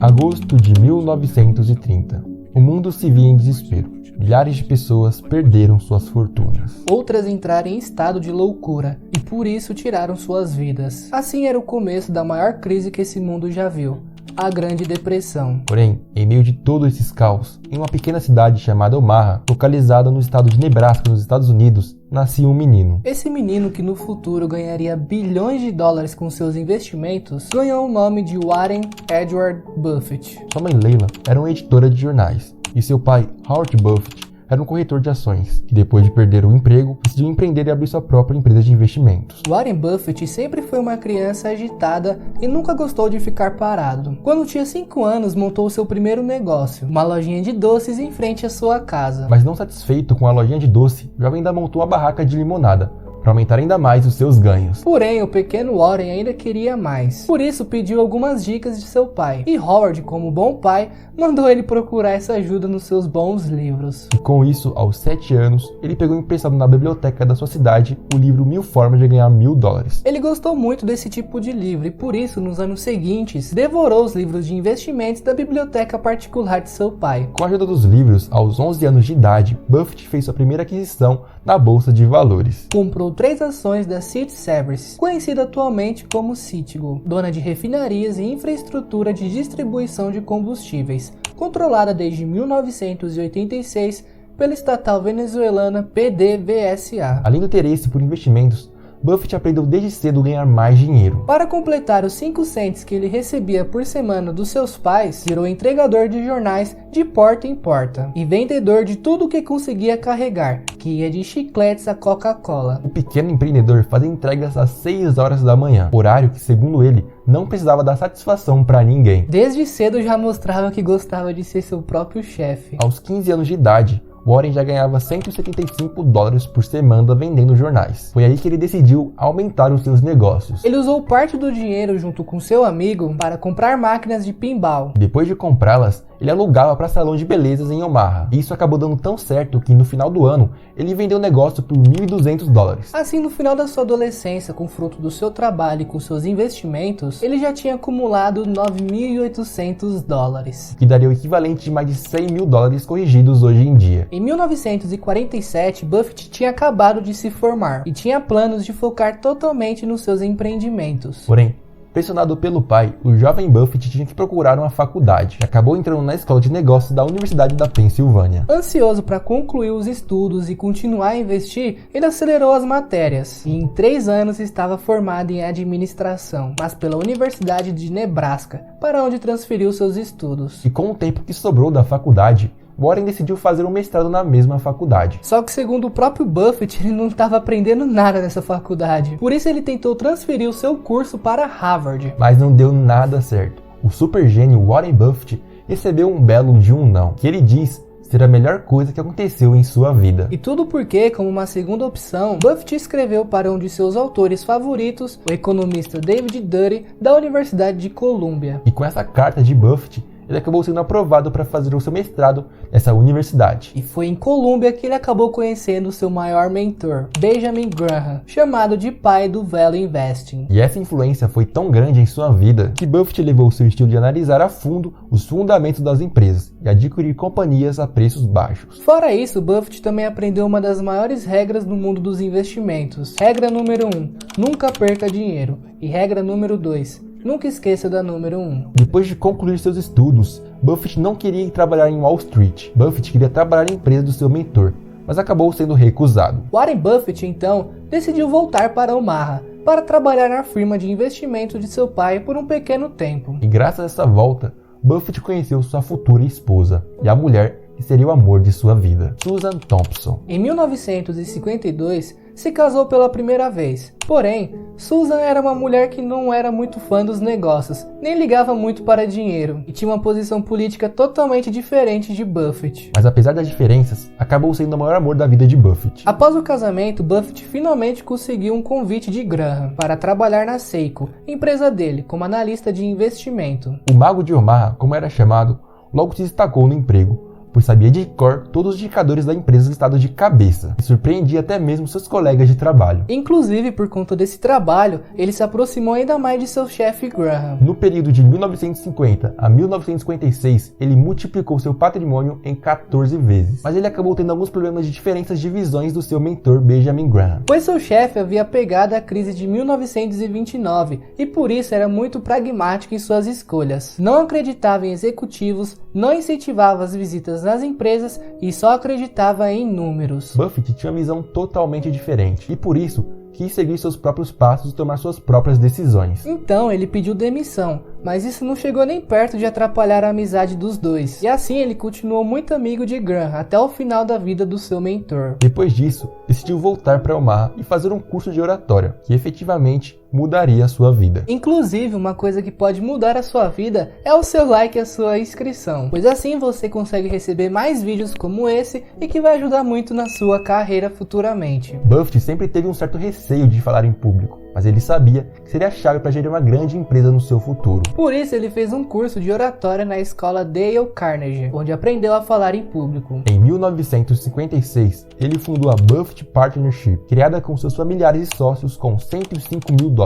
Agosto de 1930. O mundo se via em desespero. Milhares de pessoas perderam suas fortunas. Outras entraram em estado de loucura e por isso tiraram suas vidas. Assim era o começo da maior crise que esse mundo já viu, a Grande Depressão. Porém, em meio de todos esses caos, em uma pequena cidade chamada Omaha, localizada no estado de Nebraska, nos Estados Unidos, nascia um menino. Esse menino, que no futuro ganharia bilhões de dólares com seus investimentos, ganhou o nome de Warren Edward Buffett. Sua mãe Leila era uma editora de jornais e seu pai, Howard Buffett, era um corretor de ações, que depois de perder o emprego, decidiu empreender e abrir sua própria empresa de investimentos. Warren Buffett sempre foi uma criança agitada e nunca gostou de ficar parado. Quando tinha 5 anos, montou seu primeiro negócio, uma lojinha de doces em frente à sua casa. Mas não satisfeito com a lojinha de doce, o jovem ainda montou uma barraca de limonada, para aumentar ainda mais os seus ganhos. Porém, o pequeno Warren ainda queria mais. Por isso, pediu algumas dicas de seu pai. E Howard, como bom pai, mandou ele procurar essa ajuda nos seus bons livros. E com isso, aos 7 anos, ele pegou emprestado na biblioteca da sua cidade o livro 1000 Formas de Ganhar $1000. Ele gostou muito desse tipo de livro e, por isso, nos anos seguintes, devorou os livros de investimentos da biblioteca particular de seu pai. Com a ajuda dos livros, aos 11 anos de idade, Buffett fez sua primeira aquisição na Bolsa de Valores. Comprou 3 ações da Citi Service, conhecida atualmente como Citigo, dona de refinarias e infraestrutura de distribuição de combustíveis, controlada desde 1986 pela estatal venezuelana PDVSA. Além do interesse por investimentos, Buffett aprendeu desde cedo a ganhar mais dinheiro. Para completar os 5 cents que ele recebia por semana dos seus pais, virou entregador de jornais de porta em porta e vendedor de tudo o que conseguia carregar, que ia de chicletes a Coca-Cola. O pequeno empreendedor fazia entregas às 6 horas da manhã, horário que, segundo ele, não precisava dar satisfação para ninguém. Desde cedo já mostrava que gostava de ser seu próprio chefe. Aos 15 anos de idade, Warren já ganhava $175 por semana vendendo jornais. Foi aí que ele decidiu aumentar os seus negócios. Ele usou parte do dinheiro junto com seu amigo para comprar máquinas de pinball. Depois de comprá-las, ele alugava para salão de belezas em Omaha. Isso acabou dando tão certo que no final do ano, ele vendeu o negócio por $1.200. Assim, no final da sua adolescência, com fruto do seu trabalho e com seus investimentos, ele já tinha acumulado $9.800, que daria o equivalente de mais de $100 mil corrigidos hoje em dia. Em 1947, Buffett tinha acabado de se formar e tinha planos de focar totalmente nos seus empreendimentos. Porém, pressionado pelo pai, o jovem Buffett tinha que procurar uma faculdade e acabou entrando na escola de negócios da Universidade da Pensilvânia. Ansioso para concluir os estudos e continuar a investir, ele acelerou as matérias e em 3 anos estava formado em administração, mas pela Universidade de Nebraska, para onde transferiu seus estudos. E com o tempo que sobrou da faculdade, Warren decidiu fazer um mestrado na mesma faculdade. Só que, segundo o próprio Buffett, ele não estava aprendendo nada nessa faculdade. Por isso ele tentou transferir o seu curso para Harvard. Mas não deu nada certo. O super gênio Warren Buffett recebeu um belo de um não, que ele diz ser a melhor coisa que aconteceu em sua vida. E tudo porque, como uma segunda opção, Buffett escreveu para um de seus autores favoritos, o economista David Dury, da Universidade de Colômbia. E com essa carta de Buffett, ele acabou sendo aprovado para fazer o seu mestrado nessa universidade. E foi em Colômbia que ele acabou conhecendo seu maior mentor, Benjamin Graham, chamado de pai do Value Investing. E essa influência foi tão grande em sua vida que Buffett levou seu estilo de analisar a fundo os fundamentos das empresas e adquirir companhias a preços baixos. Fora isso, Buffett também aprendeu uma das maiores regras no mundo dos investimentos. Regra número 1, nunca perca dinheiro. E regra número 2, nunca esqueça da número 1. Depois de concluir seus estudos, Buffett não queria ir trabalhar em Wall Street. Buffett queria trabalhar na empresa do seu mentor, mas acabou sendo recusado. Warren Buffett, então, decidiu voltar para Omaha para trabalhar na firma de investimento de seu pai por um pequeno tempo. E graças a essa volta, Buffett conheceu sua futura esposa e a mulher que seria o amor de sua vida, Susan Thompson. Em 1952, se casou pela primeira vez. Porém, Susan era uma mulher que não era muito fã dos negócios, nem ligava muito para dinheiro, e tinha uma posição política totalmente diferente de Buffett. Mas apesar das diferenças, acabou sendo o maior amor da vida de Buffett. Após o casamento, Buffett finalmente conseguiu um convite de Graham para trabalhar na Seiko, empresa dele, como analista de investimento. O mago de Omaha, como era chamado, logo se destacou no emprego, pois sabia de cor todos os indicadores da empresa listados de cabeça e surpreendia até mesmo seus colegas de trabalho. Inclusive, por conta desse trabalho, ele se aproximou ainda mais de seu chefe Graham. No período de 1950 a 1956, ele multiplicou seu patrimônio em 14 vezes, mas ele acabou tendo alguns problemas de diferenças de visões do seu mentor Benjamin Graham. Pois seu chefe havia pegado a crise de 1929 e por isso era muito pragmático em suas escolhas. Não acreditava em executivos, não incentivava as visitas nas empresas e só acreditava em números. Buffett tinha uma visão totalmente diferente e por isso quis seguir seus próprios passos e tomar suas próprias decisões. Então ele pediu demissão, mas isso não chegou nem perto de atrapalhar a amizade dos dois. E assim ele continuou muito amigo de Graham até o final da vida do seu mentor. Depois disso, decidiu voltar para Omaha e fazer um curso de oratória, que efetivamente mudaria a sua vida. Inclusive, uma coisa que pode mudar a sua vida é o seu like e a sua inscrição, pois assim você consegue receber mais vídeos como esse e que vai ajudar muito na sua carreira futuramente. Buffett sempre teve um certo receio de falar em público, mas ele sabia que seria a chave para gerir uma grande empresa no seu futuro. Por isso ele fez um curso de oratória na escola Dale Carnegie, onde aprendeu a falar em público. Em 1956, ele fundou a Buffett Partnership, criada com seus familiares e sócios com $105 mil,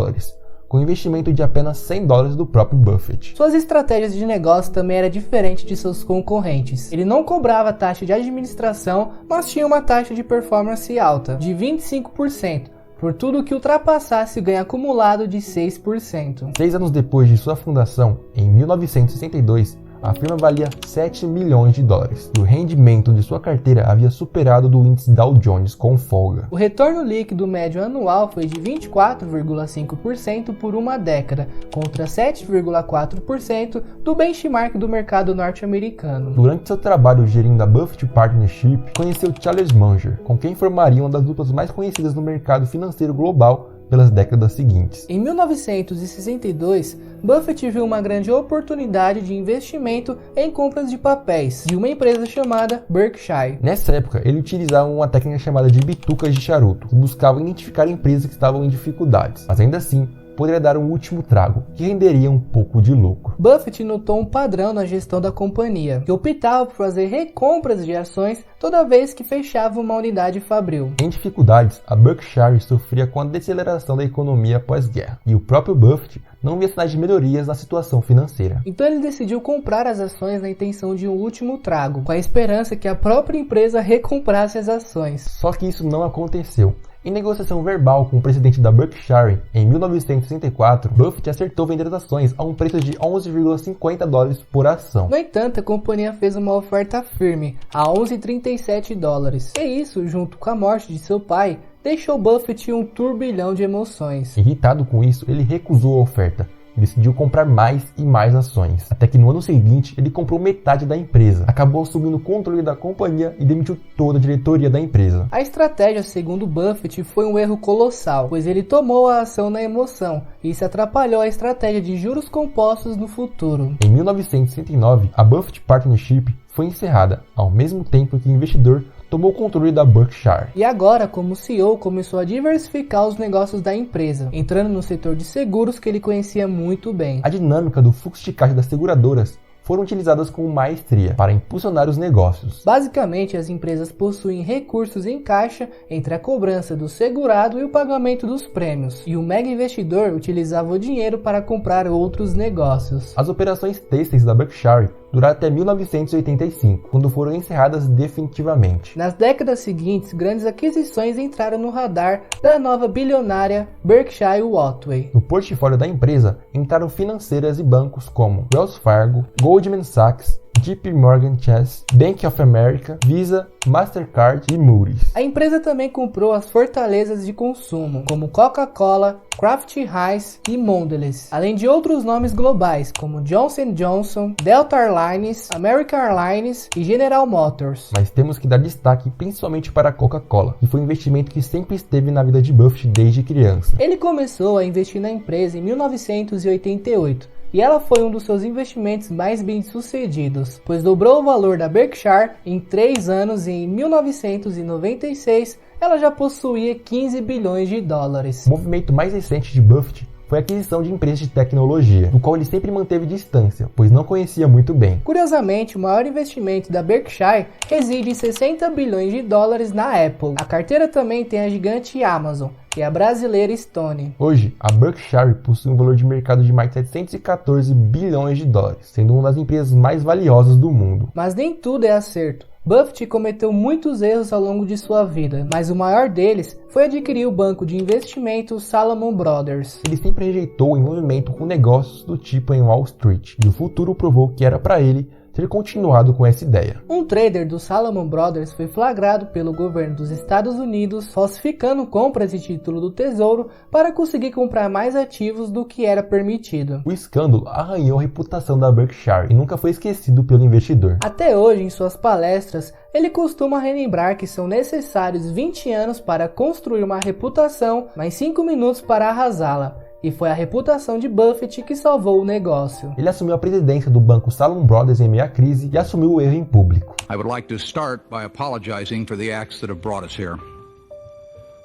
com investimento de apenas $100 do próprio Buffett. Suas estratégias de negócio também eram diferentes de seus concorrentes. Ele não cobrava taxa de administração, mas tinha uma taxa de performance alta, de 25%. Por tudo que ultrapassasse o ganho acumulado de 6%. 6 anos depois de sua fundação, em 1962, a firma valia $7 milhões e o rendimento de sua carteira havia superado o do índice Dow Jones com folga. O retorno líquido médio anual foi de 24,5% por uma década, contra 7,4% do benchmark do mercado norte-americano. Durante seu trabalho gerindo a Buffett Partnership, conheceu Charles Munger, com quem formaria uma das duplas mais conhecidas no mercado financeiro global pelas décadas seguintes. Em 1962, Buffett viu uma grande oportunidade de investimento em compras de papéis de uma empresa chamada Berkshire. Nessa época, ele utilizava uma técnica chamada de bitucas de charuto, que buscava identificar empresas que estavam em dificuldades, mas ainda assim poderia dar um último trago, que renderia um pouco de lucro. Buffett notou um padrão na gestão da companhia, que optava por fazer recompras de ações toda vez que fechava uma unidade fabril. Em dificuldades, a Berkshire sofria com a deceleração da economia pós-guerra, e o próprio Buffett não via sinais de melhorias na situação financeira. Então ele decidiu comprar as ações na intenção de um último trago, com a esperança que a própria empresa recomprasse as ações. Só que isso não aconteceu. Em negociação verbal com o presidente da Berkshire, em 1964, Buffett acertou vender as ações a um preço de $11,50 por ação. No entanto, a companhia fez uma oferta firme, a $11,37. E isso, junto com a morte de seu pai, deixou Buffett em um turbilhão de emoções. Irritado com isso, ele recusou a oferta e decidiu comprar mais e mais ações. Até que no ano seguinte, ele comprou metade da empresa, acabou assumindo o controle da companhia e demitiu toda a diretoria da empresa. A estratégia, segundo Buffett, foi um erro colossal, pois ele tomou a ação na emoção e isso atrapalhou a estratégia de juros compostos no futuro. Em 1969, a Buffett Partnership foi encerrada, ao mesmo tempo que o investidor tomou o controle da Berkshire. E agora, como CEO, começou a diversificar os negócios da empresa, entrando no setor de seguros que ele conhecia muito bem. A dinâmica do fluxo de caixa das seguradoras foram utilizadas com maestria para impulsionar os negócios. Basicamente, as empresas possuem recursos em caixa entre a cobrança do segurado e o pagamento dos prêmios, e o mega investidor utilizava o dinheiro para comprar outros negócios. As operações têxteis da Berkshire duraram até 1985, quando foram encerradas definitivamente. Nas décadas seguintes, grandes aquisições entraram no radar da nova bilionária Berkshire Hathaway. No portfólio da empresa entraram financeiras e bancos como Wells Fargo, Goldman Sachs, JP Morgan Chase, Bank of America, Visa, Mastercard e Moody's. A empresa também comprou as fortalezas de consumo, como Coca-Cola, Kraft Heinz e Mondelez, além de outros nomes globais, como Johnson & Johnson, Delta Airlines, American Airlines e General Motors. Mas temos que dar destaque principalmente para a Coca-Cola, que foi um investimento que sempre esteve na vida de Buffett desde criança. Ele começou a investir na empresa em 1988. E ela foi um dos seus investimentos mais bem-sucedidos, pois dobrou o valor da Berkshire em 3 anos e em 1996 ela já possuía $15 bilhões. O movimento mais recente de Buffett foi a aquisição de empresas de tecnologia, do qual ele sempre manteve distância, pois não conhecia muito bem. Curiosamente, o maior investimento da Berkshire reside em 60 bilhões de dólares na Apple. A carteira também tem a gigante Amazon e a brasileira Stone. Hoje, a Berkshire possui um valor de mercado de mais de 714 bilhões de dólares, sendo uma das empresas mais valiosas do mundo. Mas nem tudo é acerto. Buffett cometeu muitos erros ao longo de sua vida, mas o maior deles foi adquirir o banco de investimentos Salomon Brothers. Ele sempre rejeitou o envolvimento com negócios do tipo em Wall Street, e o futuro provou que era para ele ter continuado com essa ideia. Um trader do Salomon Brothers foi flagrado pelo governo dos Estados Unidos falsificando compras de título do Tesouro para conseguir comprar mais ativos do que era permitido. O escândalo arranhou a reputação da Berkshire e nunca foi esquecido pelo investidor. Até hoje, em suas palestras, ele costuma relembrar que são necessários 20 anos para construir uma reputação, mas 5 minutos para arrasá-la. E foi a reputação de Buffett que salvou o negócio. Ele assumiu a presidência do banco Salomon Brothers em meio à crise e assumiu o erro em público. I would like to start by apologizing for the acts that have brought us here.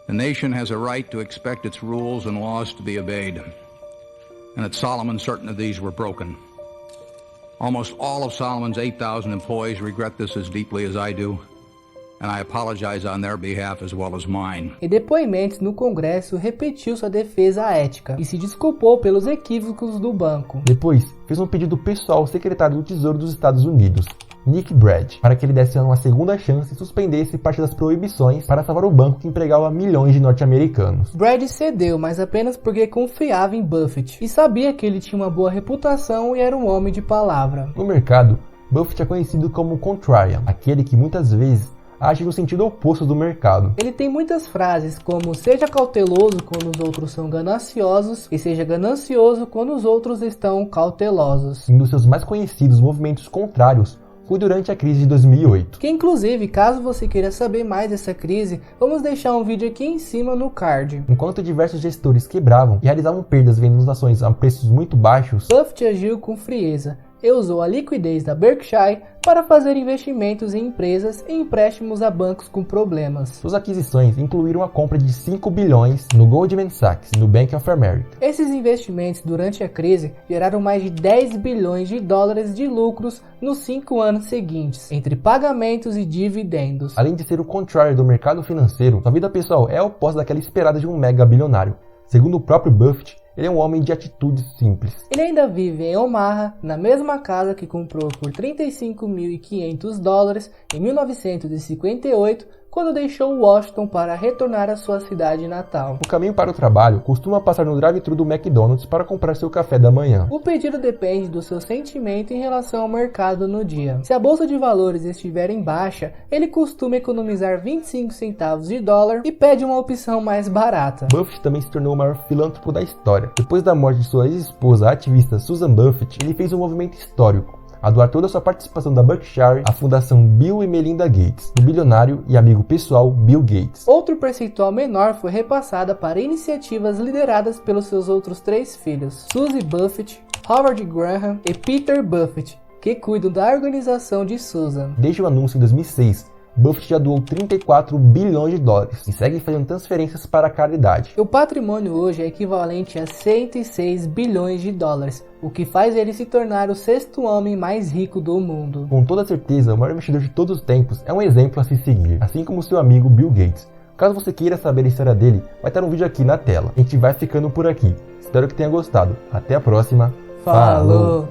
The nation has a right to expect its rules and laws to be obeyed. And at Solomon, certain of these were broken. Almost all of Solomon's 8,000 employees regret this as deeply as I do. And I apologize on their behalf as well as mine. Em depoimentos no Congresso, repetiu sua defesa à ética e se desculpou pelos equívocos do banco. Depois, fez um pedido pessoal ao secretário do Tesouro dos Estados Unidos, Nick Brad, para que ele desse uma segunda chance e suspendesse parte das proibições para salvar o banco que empregava milhões de norte-americanos. Brad cedeu, mas apenas porque confiava em Buffett e sabia que ele tinha uma boa reputação e era um homem de palavra. No mercado, Buffett é conhecido como contrarian, aquele que muitas vezes age no sentido oposto do mercado. Ele tem muitas frases como seja cauteloso quando os outros são gananciosos e seja ganancioso quando os outros estão cautelosos. Um dos seus mais conhecidos movimentos contrários foi durante a crise de 2008. Que inclusive, caso você queira saber mais dessa crise, vamos deixar um vídeo aqui em cima no card. Enquanto diversos gestores quebravam e realizavam perdas vendendo ações a preços muito baixos, Buffett agiu com frieza e usou a liquidez da Berkshire para fazer investimentos em empresas e empréstimos a bancos com problemas. Suas aquisições incluíram a compra de 5 bilhões no Goldman Sachs e no Bank of America. Esses investimentos durante a crise geraram mais de 10 bilhões de dólares de lucros nos 5 anos seguintes, entre pagamentos e dividendos. Além de ser o contrário do mercado financeiro, sua vida pessoal é a oposta daquela esperada de um mega bilionário. Segundo o próprio Buffett, ele é um homem de atitudes simples. Ele ainda vive em Omaha, na mesma casa que comprou por 35.500 dólares em 1958, quando deixou Washington para retornar à sua cidade natal. O caminho para o trabalho costuma passar no drive-thru do McDonald's para comprar seu café da manhã. O pedido depende do seu sentimento em relação ao mercado no dia. Se a bolsa de valores estiver em baixa, ele costuma economizar 25 centavos de dólar e pede uma opção mais barata. Buffett também se tornou o maior filântropo da história. Depois da morte de sua ex-esposa, a ativista Susan Buffett, ele fez um movimento histórico a doar toda a sua participação da Berkshire à Fundação Bill e Melinda Gates, do bilionário e amigo pessoal Bill Gates. Outro percentual menor foi repassada para iniciativas lideradas pelos seus outros 3 filhos, Suzy Buffett, Howard Graham e Peter Buffett, que cuidam da organização de Susan. Desde o anúncio em 2006, Buffett já doou 34 bilhões de dólares e segue fazendo transferências para a caridade. O patrimônio hoje é equivalente a 106 bilhões de dólares, o que faz ele se tornar o 6º homem mais rico do mundo. Com toda certeza, o maior investidor de todos os tempos é um exemplo a se seguir, assim como seu amigo Bill Gates. Caso você queira saber a história dele, vai estar um vídeo aqui na tela. A gente vai ficando por aqui. Espero que tenha gostado. Até a próxima. Falou!